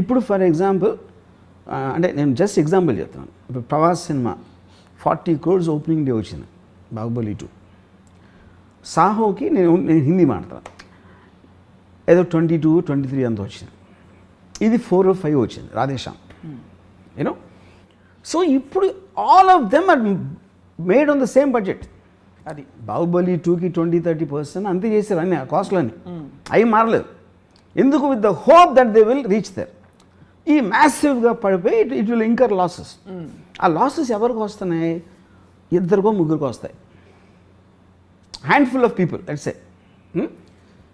ఇప్పుడు for example అంటే నేను జస్ట్ ఎగ్జాంపుల్ చెప్తున్నాను. ఇప్పుడు Prabhas cinema 40 crores opening day వచ్చింది, బాహుబలి 2. సాహోకి నేను హిందీ మాట్లాడతాను, ఏదో 22, 23 అంత వచ్చింది. ఇది 4 or 5 వచ్చింది రాధేశ్యామ్, యూనో. సో ఇప్పుడు all of them are made on the same budget. అది బాహుబలి 2కి 20-30% అంతే చేశారు, అన్ని కాస్ట్లన్నీ అవి మారలేదు. ఎందుకు? With the hope that they will reach there. ఈ మ్యాసివ్గా పడిపోయి ఇట్ విల్ ఇంకర్ లాసెస్. ఆ లాసెస్ ఎవరికి వస్తున్నాయి? 2 or 3 వస్తాయి, handful of people let's say.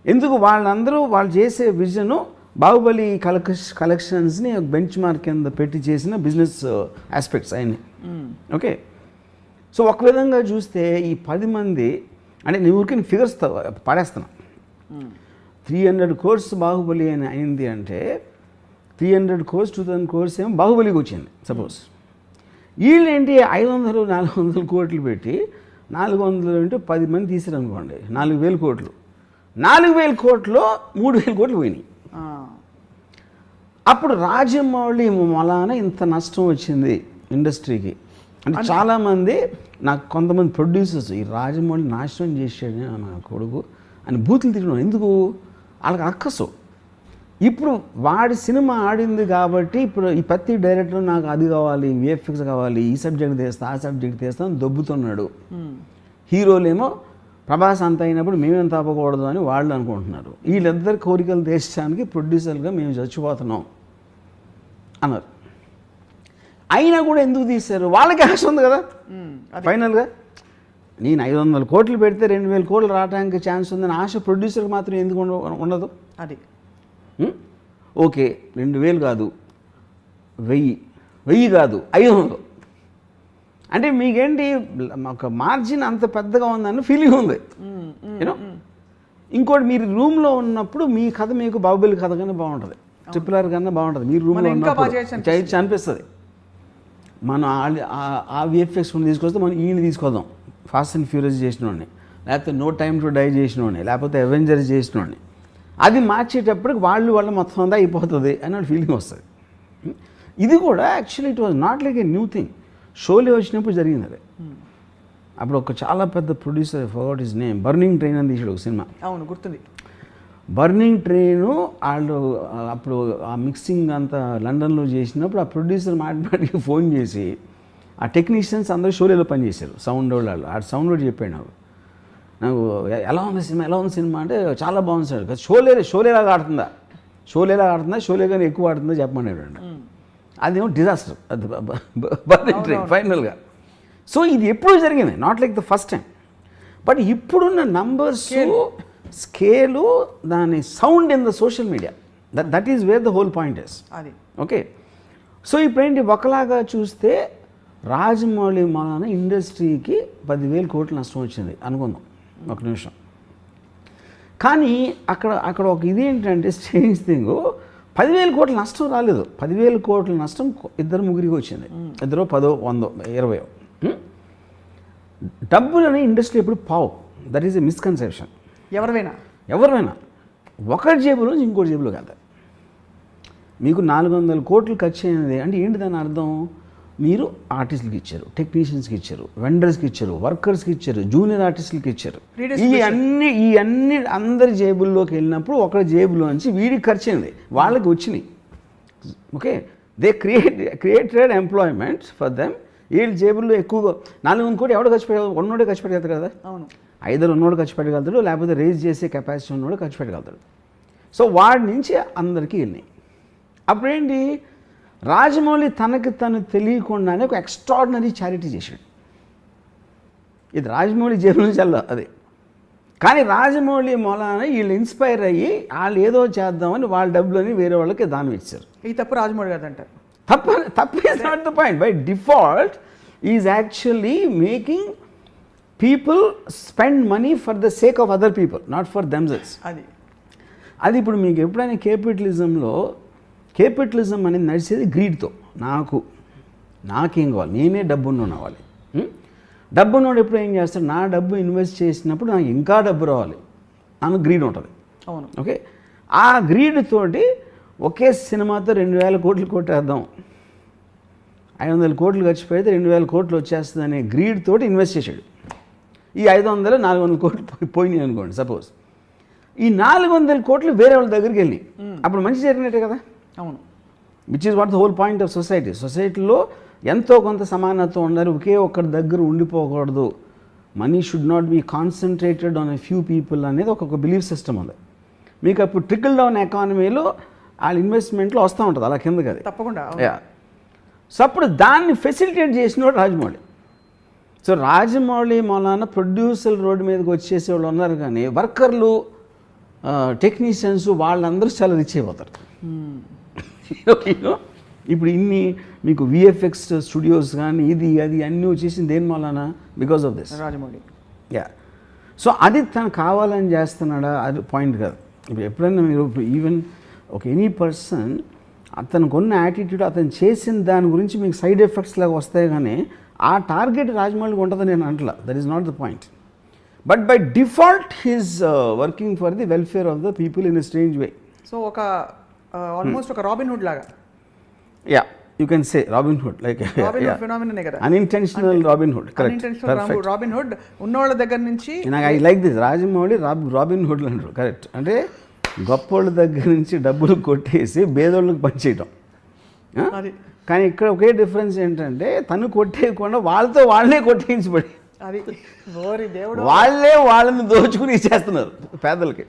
ఎందుకు? వాళ్ళందరూ వాళ్ళు చేసే విజను బాహుబలి కలెక్షన్స్ని బెంచ్ మార్క్ కింద పెట్టి చేసిన బిజినెస్ ఆస్పెక్ట్స్ అన్నీ. ఓకే, సో ఒక విధంగా చూస్తే ఈ 10 మంది అంటే నేను ఊరికి ఫిగర్స్ పడేస్తున్నా. 300 crores బాహుబలి అని అయింది అంటే 300 crores 2000 crores ఏమో బాహుబలికి వచ్చింది సపోజ్. వీళ్ళేంటి 500-400 కోట్లు పెట్టి 400 అంటే 10 మంది తీసారనుకోండి, 4000 కోట్లు. 4000 కోట్లు 3000 కోట్లు పోయినాయి. అప్పుడు రాజమౌళి వలన ఇంత నష్టం వచ్చింది ఇండస్ట్రీకి అంటే చాలామంది నాకు కొంతమంది ప్రొడ్యూసర్స్ ఈ రాజమౌళి నాశనం చేసాడు నా కొడుకు అని బూతులు తిట్టడం. ఎందుకు? వాళ్ళకి అక్కసు. ఇప్పుడు వాడి సినిమా ఆడింది కాబట్టి ఇప్పుడు ఈ ప్రతి డైరెక్టర్ నాకు అది కావాలి, విఎఫ్ఎక్స్ కావాలి, ఈ సబ్జెక్ట్ తీస్తా ఆ సబ్జెక్ట్ తీస్తా అని దొబ్బుతున్నాడు. హీరోలేమో ప్రభాస్ అంత అయినప్పుడు మేమేం తప్పకూడదు అని వాళ్ళు అనుకుంటున్నారు. వీళ్ళిద్దరు కోరికలు తీర్చడానికి ప్రొడ్యూసర్గా మేము చచ్చిపోతున్నాం అన్నారు. అయినా కూడా ఎందుకు తీశారు? వాళ్ళకి ఆశ ఉంది కదా. ఫైనల్గా నేను 500 కోట్లు పెడితే 2000 కోట్లు రావడానికి ఛాన్స్ ఉందని ఆశ ప్రొడ్యూసర్కి మాత్రం ఎందుకు ఉండదు? అది ఓకే, 2000 కాదు, 1000 కాదు, 500 అంటే మీకేంటి ఒక మార్జిన్ అంత పెద్దగా ఉందని ఫీలింగ్ ఉంది, యూనో. ఇంకోటి, మీరు రూమ్లో ఉన్నప్పుడు మీ కథ మీకు బాహుబలి కథ కన్నా బాగుంటుంది, RRR కన్నా బాగుంటుంది. మీరు రూమ్లో ఉన్నప్పుడు అనిపిస్తుంది. మనం ఆ విఎఫ్ఎక్స్ తీసుకొస్తే మనం ఈయన తీసుకొద్దాం, ఫాస్ట్ అండ్ ఫ్యూరియస్ చేసినోడిని, లేకపోతే నో టైమ్ టు డై చేసినోడిని, లేకపోతే అవెంజర్స్ చేసినోడిని. అది మార్చేటప్పటికి వాళ్ళు మొత్తం అంతా అయిపోతుంది అని ఫీలింగ్ వస్తుంది. ఇది కూడా actually it was not like a new thing. Sholay వచ్చినప్పుడు జరిగింది అది. అప్పుడు ఒక చాలా పెద్ద producer, forgot his name, burning train అని తీసాడు ఒక సినిమా. అవును, గుర్తుంది. బర్నింగ్ ట్రైను వాళ్ళు అప్పుడు ఆ మిక్సింగ్ అంతా లండన్లో చేసినప్పుడు ఆ ప్రొడ్యూసర్ మాటికి ఫోన్ చేసి ఆ టెక్నీషియన్స్ అందరూ షోలేలో పనిచేశారు, సౌండ్ వాళ్ళు. ఆ సౌండ్ కూడా చెప్పాడు నాకు ఎలా ఉంది సినిమా అంటే చాలా బాగుంది సార్. షోలేలాగా ఆడుతుందా, షోలే కానీ ఎక్కువ ఆడుతుందా చెప్పమన్నాడు అండి. అదేమో డిజాస్టర్, అది బర్నింగ్ ట్రైన్ ఫైనల్గా. సో ఇది ఎప్పుడు జరిగింది, not like the first time. But ఇప్పుడున్న నంబర్స్, స్కేలు, దాని sound in the social media, that is where the whole point is. అది ఓకే. సో ఇప్పుడేంటి, ఒకలాగా చూస్తే రాజమౌళి వలన ఇండస్ట్రీకి 10,000 కోట్లు నష్టం వచ్చింది అనుకుందాం ఒక నిమిషం. కానీ అక్కడ ఒక ఇది ఏంటంటే స్ట్రేంజ్ థింగ్, 10,000 కోట్ల నష్టం రాలేదు. 10,000 కోట్ల నష్టం 2-3 వచ్చింది, 2, 10, 100, 20. డబ్బులని ఇండస్ట్రీ ఎప్పుడు పావు, దట్ ఈస్ ఎ మిస్కన్సెప్షన్. ఎవరైనా ఒకటి జేబులో ఇంకోటి జేబులో కాదు. మీకు 400 కోట్లు ఖర్చు అయినది అంటే ఏంటి దాని అర్థం? మీరు ఆర్టిస్టులకి ఇచ్చారు, టెక్నీషియన్స్కి ఇచ్చారు, వెండర్స్కి ఇచ్చారు, వర్కర్స్కి ఇచ్చారు, జూనియర్ ఆర్టిస్టులకి ఇచ్చారు. ఈ అన్ని అందరి జేబుల్లోకి వెళ్ళినప్పుడు ఒకరి జేబులో నుంచి వీడికి ఖర్చు అయింది, వాళ్ళకి వచ్చినాయి. Okay, they created employment for them. వీళ్ళ జేబుల్లో ఎక్కువగా 400 కోట్లు ఎవడో ఖర్చు పెట్టగలదు? ఉన్నోడే ఖర్చు పెట్టగలుగుతారు కదా. అవును, ఐదరు ఉన్నోడు ఖర్చు పెట్టగలుగుతాడు, లేకపోతే రేజ్ చేసే కెపాసిటీ ఉన్నోడు ఖర్చు పెట్టగలుగుతాడు. సో వాడి నుంచి అందరికీ వెళ్ళినాయి. అప్పుడేంటి, రాజమౌళి తనకు తను తెలియకుండానే ఒక ఎక్స్ట్రాడినరీ చారిటీ చేశాడు. ఇది రాజమౌళి జేబుల నుంచి వెళ్ళదు అది. కానీ రాజమౌళి మూలాన వీళ్ళు ఇన్స్పైర్ అయ్యి వాళ్ళు ఏదో చేద్దామని వాళ్ళ డబ్బులని వేరే వాళ్ళకి దానం ఇచ్చారు. ఈ తప్పు రాజమౌళి గారు అంటారు. తప్పు is not the point. By default is actually making people spend money for the sake of other people, not for themselves. అది ఇప్పుడు మీకు ఎప్పుడైనా కేపిటలిజం అనేది నడిచేది గ్రీడ్తో. నాకేం కావాలి, నేనే డబ్బున్న అవ్వాలి. డబ్బున్నోడు ఎప్పుడు ఏం చేస్తాడు, నా డబ్బు ఇన్వెస్ట్ చేసినప్పుడు నాకు ఇంకా డబ్బు రావాలి అని గ్రీడ్ ఉంటుంది. అవును. ఓకే, ఆ గ్రీడ్ తోటి ఒకే సినిమాతో 2,000 కోట్లు కొట్టేద్దాం, 500 కోట్లు ఖర్చు పెడితే 2,000 కోట్లు వచ్చేస్తుంది అనే గ్రీడ్ తోటి ఇన్వెస్ట్ చేశాడు. ఈ 500 400 కోట్లు పోయినాయి అనుకోండి సపోజ్. ఈ 400 కోట్లు వేరే వాళ్ళ దగ్గరికి వెళ్ళి అప్పుడు మంచి జరిగినట్టే కదా. అవును. Which is what the whole point of society. సొసైటీలో ఎంతో కొంత సమానత్వం ఉండాలి, ఒకే ఒక్కరి దగ్గర ఉండిపోకూడదు. Money should not be concentrated on a few people అనేది ఒక బిలీఫ్ సిస్టమ్ ఉంది. మీకు అప్పుడు ట్రికల్ డౌన్ ఎకానమీలో వాళ్ళ ఇన్వెస్ట్మెంట్లో వస్తూ ఉంటుంది అలా కిందకి అది. తప్పకుండా. సో అప్పుడు దాన్ని ఫెసిలిటేట్ చేసినోడు రాజమౌళి. సో రాజమౌళి మూలాన ప్రొడ్యూసర్ రోడ్డు మీదకి వచ్చేసే వాళ్ళు ఉన్నారు, కానీ వర్కర్లు టెక్నీషియన్స్ వాళ్ళందరూ చాలా రిచ్ అయిపోతారు. ఇప్పుడు ఇన్ని మీకు విఎఫ్ఎక్స్ స్టూడియోస్ కానీ ఇది అది అన్నీ వచ్చేసింది దేని మూలాన? Because of this Rajamouli. So అది తను కావాలని చేస్తున్నాడా అది పాయింట్ కాదు. ఇప్పుడు ఎప్పుడైనా మీరు ఈవెన్ ఒక ఎనీ పర్సన్ అతనికి ఉన్న యాటిట్యూడ్ అతను చేసిన దాని గురించి మీకు సైడ్ ఎఫెక్ట్స్ లాగా వస్తాయి, కానీ ఆ టార్గెట్ రాజమౌళికి ఉంటుందని నేను అంటలా. That is not the point. But by default he's working for the welfare of the people in a strange way. So ఒక ఆల్మోస్ట్ ఒక రాబిన్ హుడ్ లాగా. Ya, you can say Robin Hood, like ఫినామిననే కదా, unintentional Robin Hood. Unintentional Robin Hood ఉన్నోళ్ళ దగ్గర నుంచి. నాకు I like this Rajamouli Robin Hood అంటారు. కరెక్ట్. అంటే గొప్పోళ్ళ దగ్గర నుంచి డబ్బులు కొట్టేసి బేదోళ్ళకి పనిచేయటం. కానీ ఇక్కడ ఒకే డిఫరెన్స్ ఏంటంటే తను కొట్టేయకుండా వాళ్ళతో వాళ్ళే కొట్టేయించబడి వాళ్ళే వాళ్ళని దోచుకుని ఇచ్చేస్తున్నారు పేదలకి.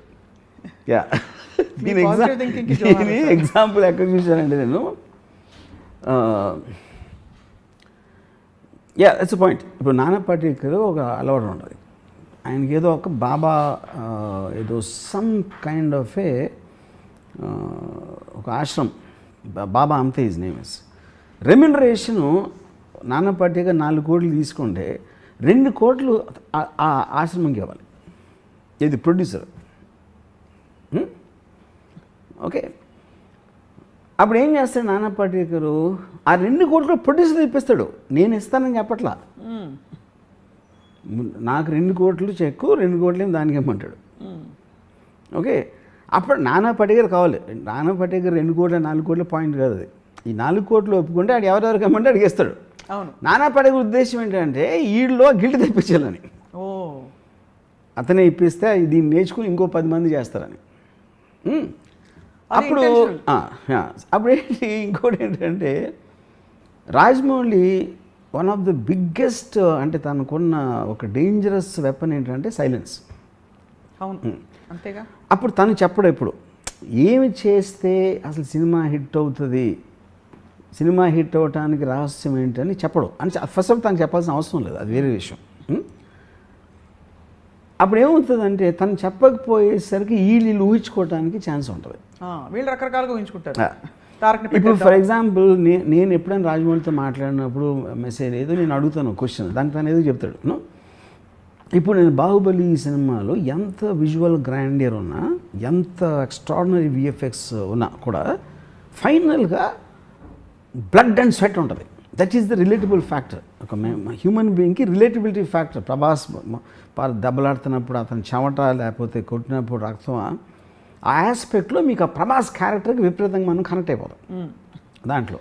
యా, దీని ఎగ్జాంపుల్ ఎక్కడ చూశానంటే నేను, యా దట్స్ పాయింట్. ఇప్పుడు నానా పాటేకర్ ఒక అలవాటు ఉండదు ఆయనకి, ఏదో ఒక బాబా ఏదో సమ్ కైండ్ ఆఫ్ ఏ ఒక ఆశ్రమం, బాబా అంతే హిజ్ నేమ్ ఇస్. రెమ్యునరేషను నానా పాటేకర్ 4 కోట్లు తీసుకుంటే 2 కోట్లు ఆ ఆశ్రమంకి ఇవ్వాలి. ఇది ప్రొడ్యూసర్. ఓకే, అప్పుడు ఏం చేస్తాడు నానా పాటేకరు? ఆ 2 కోట్లు ప్రొడ్యూసర్ ఇప్పిస్తాడు. నేను ఇస్తానని చెప్పట్లా, నాకు 2 కోట్లు చెక్కు, 2 కోట్లు ఏమి దానికి ఇమ్మంటాడు. ఓకే, అప్పుడు నానా పాటేకర్ కావాలి. నానా పాటేకర్ 2 కోట్ల 4 కోట్ల పాయింట్ కాదు అది. ఈ 4 కోట్లు ఒప్పుకుంటే ఆడు ఎవరెవరికి ఇమ్మంటే అడిగేస్తాడు. అవును. నానా పాటేకర్ ఉద్దేశం ఏంటంటే వీళ్ళలో గిల్ట్ తెప్పించాలని. అతనే ఇప్పిస్తే దీన్ని నేర్చుకుని ఇంకో 10 మంది చేస్తారని. అప్పుడు అప్పుడు ఏంటి ఇంకోటి ఏంటంటే Rajamouli one of the biggest, అంటే తనకున్న ఒక డేంజరస్ వెపన్ ఏంటంటే సైలెన్స్. అవును, అంతేగా. అప్పుడు తను చెప్పడు ఎప్పుడు ఏమి చేస్తే అసలు సినిమా హిట్ అవుతుంది, సినిమా హిట్ అవ్వటానికి రహస్యం ఏంటని చెప్పడు. అని ఫస్ట్ ఆఫ్ తను చెప్పాల్సిన అవసరం లేదు, అది వేరే విషయం. అప్పుడు ఏమవుతుందంటే తను చెప్పకపోయేసరికి వీళ్ళు ఊహించుకోవడానికి ఛాన్స్ ఉంటుంది. వీళ్ళు రకరకాలుగా ఊహించుకుంటారు. ఇప్పుడు ఫర్ ఎగ్జాంపుల్ నేను ఎప్పుడైనా రాజమౌళితో మాట్లాడినప్పుడు మెసేజ్ ఏదో నేను అడుగుతాను క్వశ్చన్, దానికి తను ఏదో చెప్తాడు. ఇప్పుడు నేను బాహుబలి సినిమాలో ఎంత విజువల్ గ్రాండియర్ ఉన్నా, ఎంత ఎక్స్ట్రాడినరీ విఎఫ్ఎక్స్ ఉన్నా కూడా ఫైనల్గా బ్లడ్ అండ్ స్వెట్ ఉంటుంది. That is the relatable factor. ఒక హ్యూమన్ బీయింగ్కి రిలేటబిలిటీ ఫ్యాక్టర్. ప్రభాస్ దెబ్బలాడుతున్నప్పుడు అతను చెమట లేకపోతే కొట్టినప్పుడు రక్తం, ఆ ఆస్పెక్ట్లో మీకు ఆ ప్రభాస్ క్యారెక్టర్కి విపరీతంగా మనం కనెక్ట్ అయిపోతాం దాంట్లో.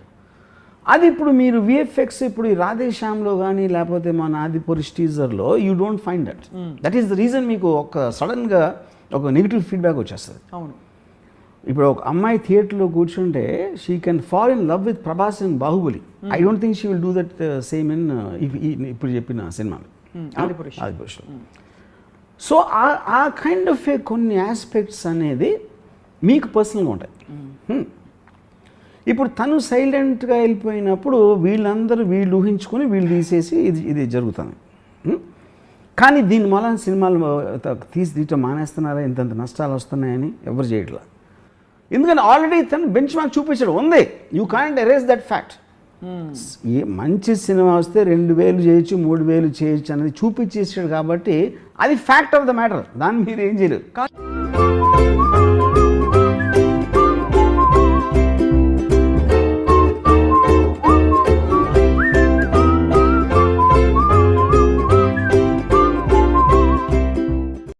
అది ఇప్పుడు మీరు విఎఫ్ఎక్స్ ఇప్పుడు ఈ రాధేశ్యామ్లో కానీ లేకపోతే మన ఆదిపురుష్ టీజర్లో you don't find that. That is the reason మీకు ఒక సడన్గా ఒక నెగిటివ్ ఫీడ్బ్యాక్ వచ్చేస్తుంది. అవును. ఇప్పుడు ఒక అమ్మాయి థియేటర్లో కూర్చుంటే she can fall in love with Prabhas in Baahubali. I don't think she will do that same in ఇప్పుడు చెప్పిన సినిమాలో ఆదిపురుష్. సో ఆ కైండ్ ఆఫ్ ఏ కొన్ని ఆస్పెక్ట్స్ అనేది మీకు పర్సనల్గా ఉంటాయి. ఇప్పుడు తను సైలెంట్గా వెళ్ళిపోయినప్పుడు వీళ్ళందరూ వీళ్ళు ఊహించుకొని వీళ్ళు తీసేసి ఇది జరుగుతుంది. కానీ దీని వల్ల సినిమాలు తీయటం మానేస్తున్నారా, ఇంతంత నష్టాలు వస్తున్నాయని ఎవరు చేయట్లా. ఎందుకంటే ఆల్రెడీ తను బెంచ్ మార్క్ చూపించడం ఉంది. You can't erase that fact. ఏ మంచి సినిమా వస్తే 2,000 చేయొచ్చు, 3,000 చేయొచ్చు అనేది చూపించేసాడు కాబట్టి అది ఫ్యాక్ట్ ఆఫ్ ద మ్యాటర్. దాన్ని మీరు ఏం చేయలేరు.